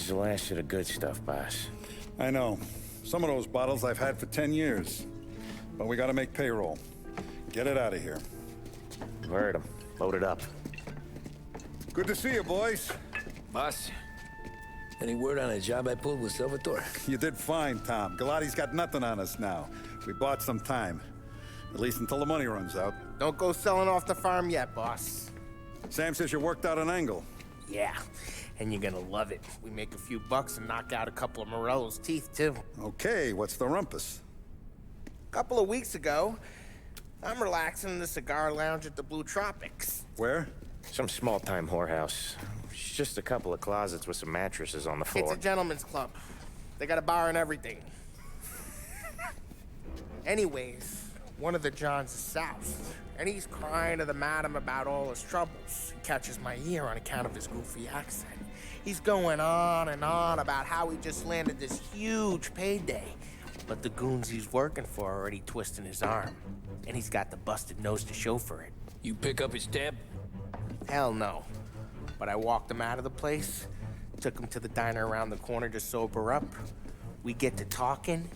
the last of the good stuff, boss. I know. Some of those bottles I've had for 10 years. But we gotta make payroll. Get it out of here. Heard him. Load it up. Good to see you, boys. Boss, any word on a job I pulled with Salvatore? You did fine, Tom. Galati's got nothing on us now. We bought some time. At least until the money runs out. Don't go selling off the farm yet, boss. Sam says you worked out an angle. Yeah, and you're gonna love it. We make a few bucks and knock out a couple of Morello's teeth, too. Okay, what's the rumpus? A couple of weeks ago, I'm relaxing in the cigar lounge at the Blue Tropics. Where? Some small-time whorehouse. It's just a couple of closets with some mattresses on the floor. It's a gentleman's club. They got a bar and everything. Anyways, one of the Johns is south, and he's crying to the madam about all his troubles. He catches my ear on account of his goofy accent. He's going on and on about how he just landed this huge payday, but the goons he's working for are already twisting his arm, and he's got the busted nose to show for it. You pick up his tab? Hell no. But I walked him out of the place, took him to the diner around the corner to sober up. We get to talking.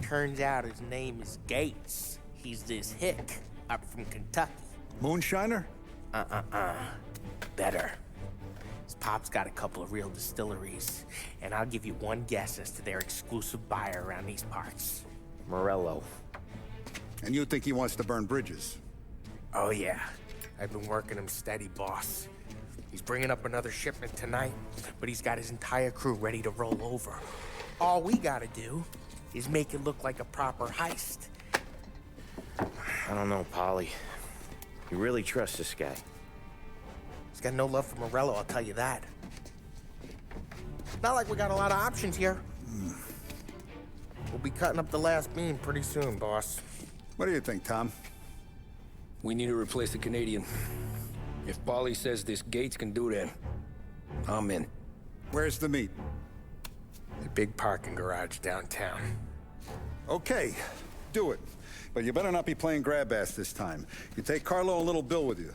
Turns out his name is Gates. He's this hick up from Kentucky. Moonshiner? Better. His pop's got a couple of real distilleries, and I'll give you one guess as to their exclusive buyer around these parts. Morello. And you think he wants to burn bridges? Oh yeah. I've been working him steady, boss. He's bringing up another shipment tonight, but he's got his entire crew ready to roll over. All we gotta do is make it look like a proper heist. I don't know, Polly. You really trust this guy? He's got no love for Morello, I'll tell you that. Not like we got a lot of options here. We'll be cutting up the last beam pretty soon, boss. What do you think, Tom? We need to replace the Canadian. If Polly says this Gates can do that, I'm in. Where's the meet? The big parking garage downtown. Okay, do it. But you better not be playing grab ass this time. You take Carlo and little Bill with you.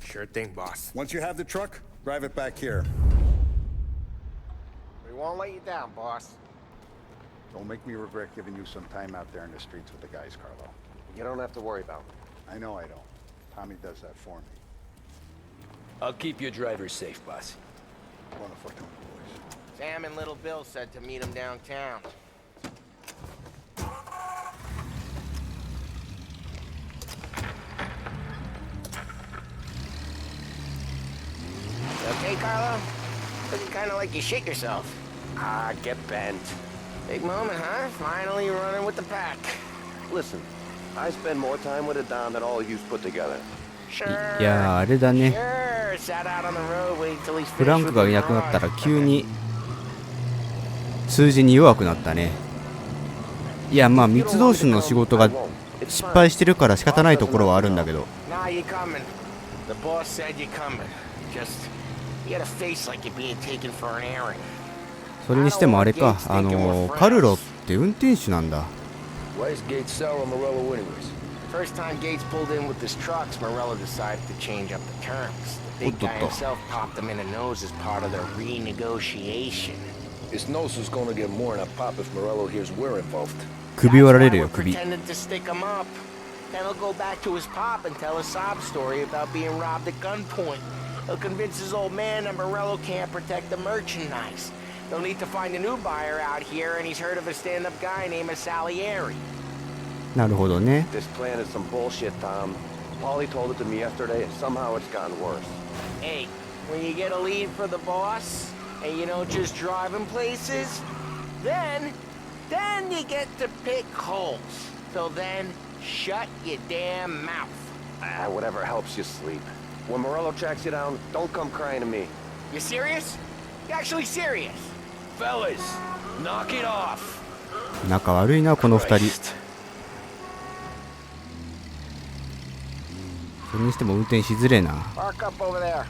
Sure thing, boss. Once you have the truck, drive it back here. We won't let you down, boss. Don't make me regret giving you some time out there in the streets with the guys, Carlo. You don't have to worry about me. I know I don't. Tommy does that for me. I'll keep your driver safe, boss. Buona fortuna, boys. Sam and little Bill said to meet him downtown. Okay, Carlo? Looking kind of like you shit yourself. Ah, get bent. Big moment, huh? Finally running with the pack. Listen, I spend more time with a Don than all of you put together. Sure. いやーあれだね。 Sure. Sat out on the road, wait till he's フランクがいなくなったら急に数字に弱くなったね。いやまあ密同士の仕事が失敗してるから仕方ないところはあるんだけど。Nah, you coming. The boss said you coming. Just you got a face like you're being taken for an errand. それにしてもあれか、カルロって運転手なんだ。Why is Gates sour on Morello anyways? First time Gates pulled in with his trucks, Morello decided to change up the terms. The big guy himself popped him in the nose as part of the renegotiation. His nose is gonna get more than a pop if Morello hears we're involved. 首割られるよ首。 Pretended to stick him up. Then he'll go back to his pop and tell a sob story about being robbed at gunpoint. He'll convince his old man that Morello can't protect the merchandise. They'll need to find a new buyer out here, and he's heard of a stand-up guy named Salieri. なるほどね。 This plan is some bullshit, Tom. Paulie told it to me yesterday, and somehow it's gotten worse. Hey, when you get a lead for the boss, and you don't just drive him places, then you get to pick holes. Till then, shut your damn mouth. Ah, whatever helps you sleep. When Morello tracks you down, don't come crying to me. You serious? You actually serious? Fellas, knock it off. 仲悪いなこの二人。それにしても運転しづれえな。Park up over there.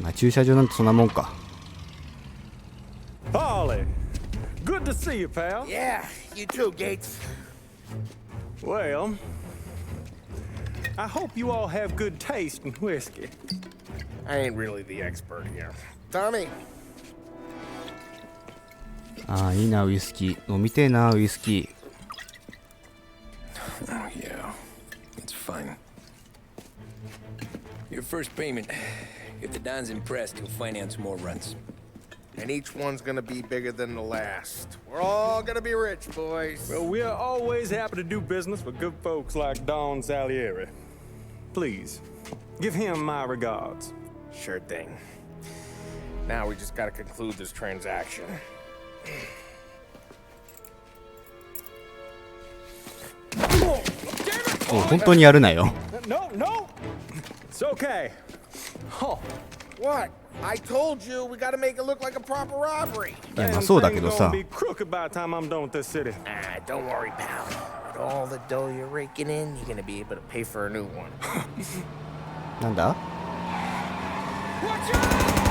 まあ駐車場なんてそんなもんか。Polly, good to see you, pal. Yeah, you too, Gates. Well, I hope you all have good taste in whiskey. I ain't really the expert here. Tommy, ああいいなウイスキー飲みてえなウイスキ Oh, yeah. It's fine. Your first payment. If the Don's impressed, he'll finance more runs. And each one's gonna be bigger than the last. We're all gonna be rich, boys. Well, we are always happy to do business with good folks like Don Salieri. Please, give him my regards. Sure thing. Now we just gotta conclude this transaction. お本当にやるなよ No, no! It's okay. Oh, What? I told you we gotta make it look like a proper robbery. いやまあそうだけど things さ gonna be crooked by the time I'm done with this city. Ah, don't worry, pal. With all the dough you're raking in, you're gonna be able to pay for a new one. なんだ Watch out!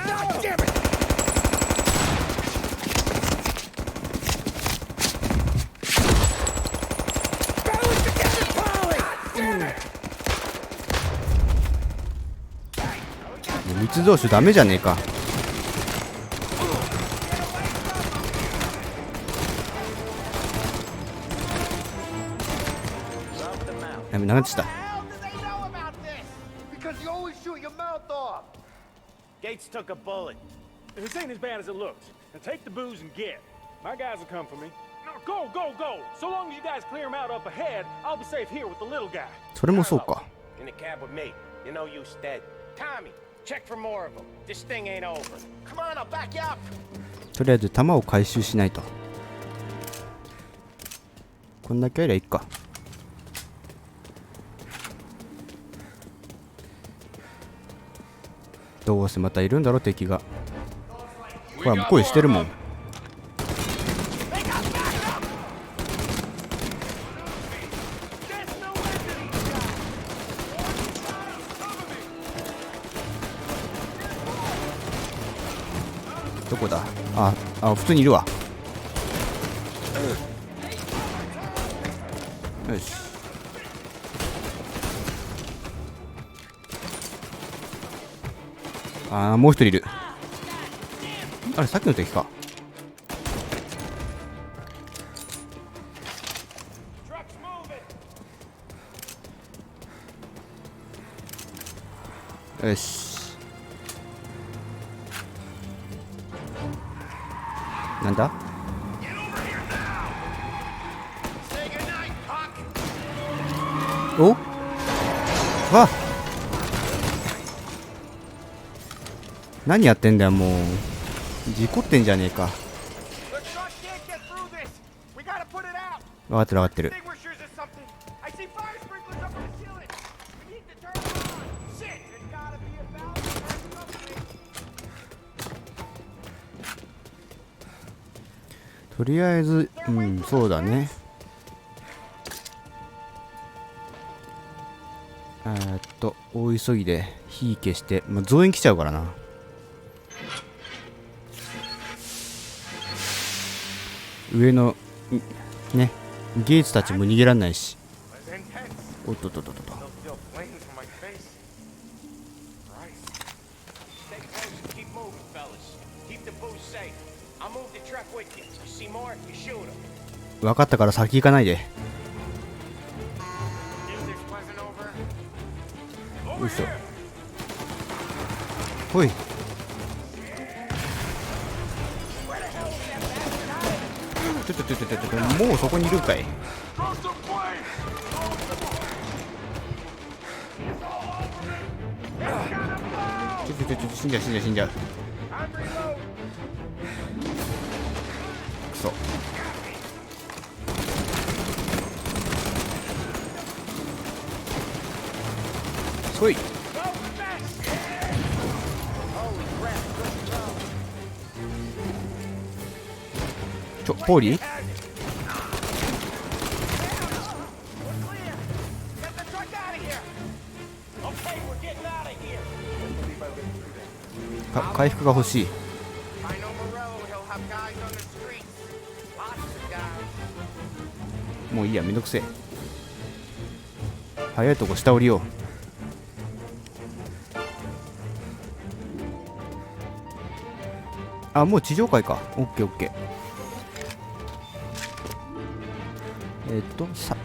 God damn it! Balance together, Polly! Damn it! 密造酒ダメじゃねえかやめ流した How do they know about this? Because you always shoot your mouth off. Gates took a bullet. This ain't as bad as it looks. Now take the booze and get. My guys will come for me. Now go, go, go! So long as you guys clear him out up ahead, I'll be safe here with the little guy. それもそうか In the cab with me. You know you dead. Tommy, check for more of them. This thing ain't over. Come on, I'll back you up. とりあえず弾を回収しないとこんだけありゃいいかどうせまたいるんだろ敵がほら声してるもんどこだあ普通にいるわよしもう一人いるあれさっきの敵かよしなんだおわ何やってんだよもう事故ってんじゃねえか The truck can't get through this. We gotta put it out. 分かってる分かってる Extinguishers or something. I see fire sprinklers up on the ceiling. We need to turn them on. Shit, there's gotta be a valve to turn something. とりあえずそうだね大急ぎで火消して、増援来ちゃうからな上のねゲイツたちも逃げらんないしおっとっとっとっと Still flames from my face. Christ. Stay close and keep moving, fellas. Keep the booze safe. I'll move the truck with you. You see more, you shoot him. 分かったから先行かないで Knew this wasn't over. よいしょほいちょもうそこにいるんかい死んじゃう死んじゃう死んじゃうくそそいポーリー Get the truck out of here. Okay, we're getting out of here. 回復が欲しい I know Morello, he'll have guys on the streets. Lots of guys. もういいやめんどくせえ早いとこ下降りようあ、もう地上階か。オッケーオッケー。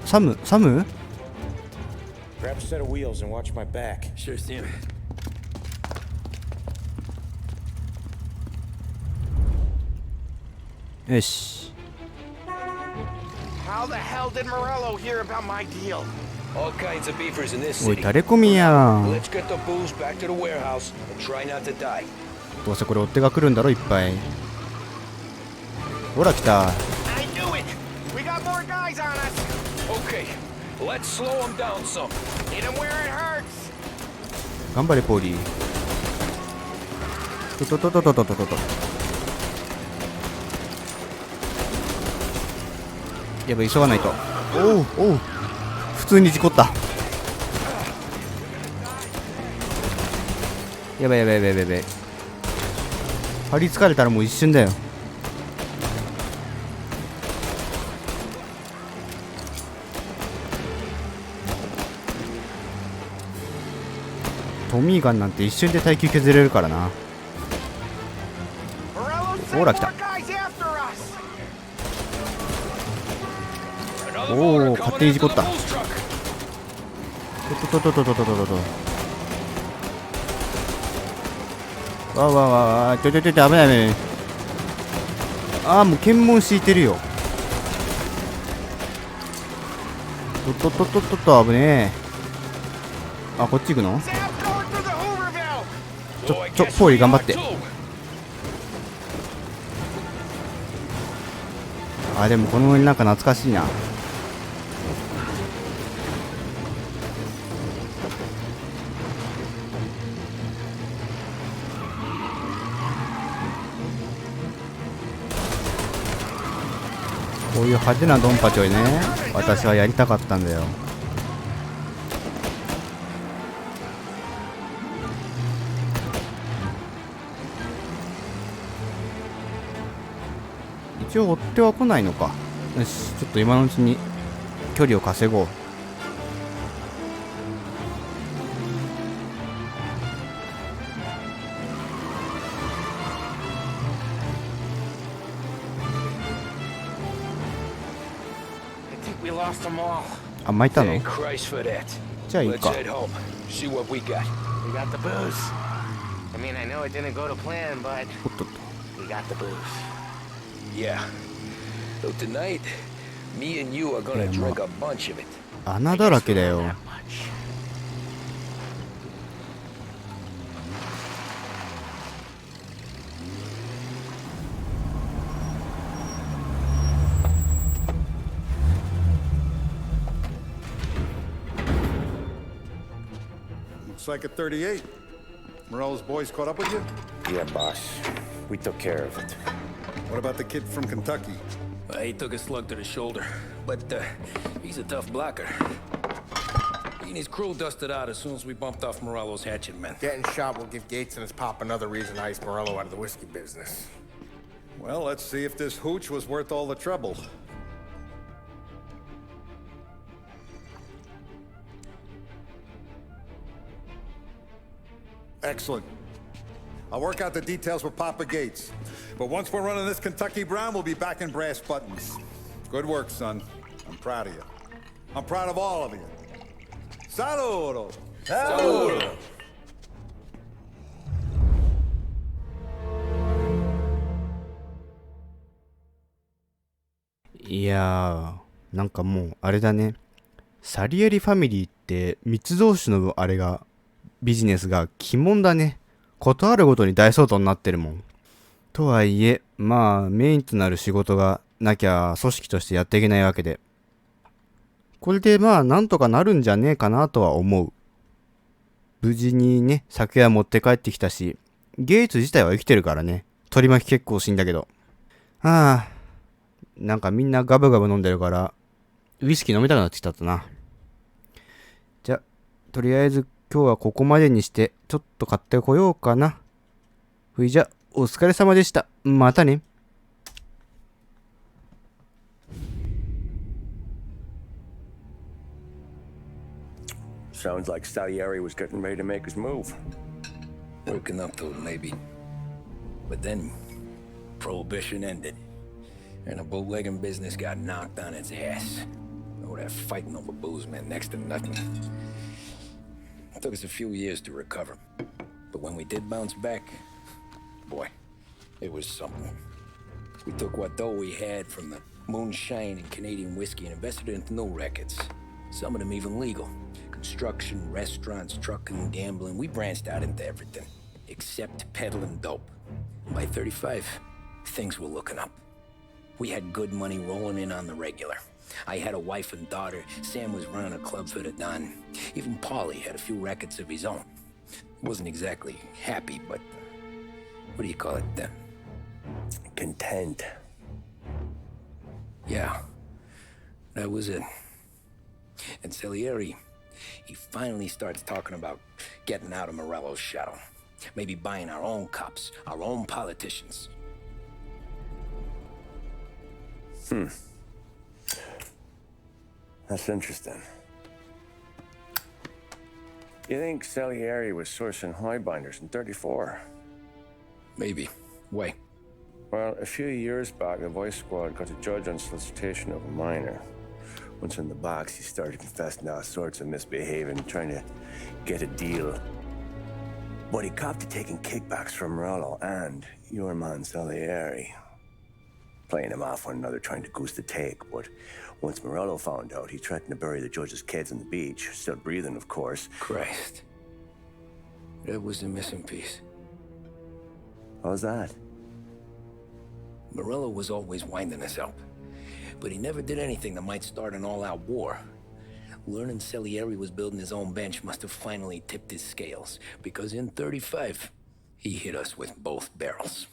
サム Grab a set of wheels and watch my back. Sure, Sam. よし。 How the hell did Morello hear about my deal? All kinds of beefers in this おい、 city. 垂れ込みやん。 Let's get the booze back to the warehouse and try not to die. どうせこれ追っ手が来るんだろ、いっぱい。ほら来た。 I knew it! We got more guys on us! Okay, let's slow them down some. Hit them where it hurts! 頑張れポーリー。と。やばい、急がないと。おうおう、普通に事故った。やばい。張り付かれたらもう一瞬だよ。トミーガンなんて一瞬で耐久削れるからな。 Morello sent ほら来た。 more guys after us! おお、勝手に事故った。と。わ、ちょ、危ない。ああ、もう検問敷いてるよ。と、危ねえ。あ、こっち行くの？ Sam's going through the Hooverville! ポーリー頑張って。あ、でもこの辺なんか懐かしいな。こういう派手なドンパチをね、私はやりたかったんだよ。一応追っては来ないのか。よし、ちょっと今のうちに距離を稼ごう。あ、巻いたの？ Thank Christ for that. じゃあいい Let's か。 head home. See what we got. We got the booze. I mean, I know it didn't go to plan, but おっとっと。 we got the booze. Yeah. So tonight, me and you are gonna drink a bunch of it. 穴だらけだよ。 Much. Looks like a 38. Morello's boys caught up with you? Yeah, boss. We took care of it. What about the kid from Kentucky? He took a slug to the shoulder, but he's a tough blocker. He and his crew dusted out as soon as we bumped off Morello's hatchet men. Getting shot will give Gates and his pop another reason to ice Morello out of the whiskey business. Well, let's see if this hooch was worth all the trouble. Excellent. I'll work out the details with Papa Gates. But once we're running this Kentucky Brown, we'll be back in brass buttons. Good work, son. I'm proud of you. I'm proud of all of you. Saludo! Saludo! いやー、なんかもうあれだね。サリエリファミリーって密造酒のあれがビジネスが鬼門だね。ことあるごとに大騒動になってるもん。とはいえ、まあメインとなる仕事がなきゃ組織としてやっていけないわけで、これでまあなんとかなるんじゃねえかなとは思う。無事にね、酒は持って帰ってきたし、ゲイツ自体は生きてるからね。取り巻き結構死んだけど。ああ、なんかみんなガブガブ飲んでるからウイスキー飲みたくなってきたとな。じゃ、とりあえず今日はここまでにしてちょっと買ってこようかな。ふいじゃ、お疲れ様でした。またね。Sounds like Salieri was getting ready to make his move. Working up to it, maybe. But then, Prohibition ended, and the bootlegging business got knocked on its ass. Oh, that fighting over booze meant next to nothing. It took us a few years to recover, but when we did bounce back, boy, it was something. We took what dough we had from the moonshine and Canadian whiskey and invested it into new records. Some of them even legal. Construction, restaurants, trucking, gambling. We branched out into everything, except peddling dope. By 35, things were looking up. We had good money rolling in on the regular. I had a wife and daughter. Sam was running a club for the Don. Even Paulie had a few records of his own. He wasn't exactly happy, but what do you call it? Content. Yeah, that was it. And Salieri, he finally starts talking about getting out of Morello's shadow. Maybe buying our own cops, our own politicians. That's interesting. You think Salieri was sourcing highbinders in 34? Maybe. Why? Well, a few years back, the Vice Squad got a judge on solicitation of a minor. Once in the box, he started confessing all sorts of misbehaving, trying to get a deal. But he copped to taking kickbacks from Morello and your man Salieri. Playing them off one another, trying to goose the take, but once Morello found out, he threatened to bury the judge's kids on the beach. Still breathing, of course. Christ. That was the missing piece. How's that? Morello was always winding us up, but he never did anything that might start an all-out war. Learning Salieri was building his own bench must have finally tipped his scales, because in 35, he hit us with both barrels.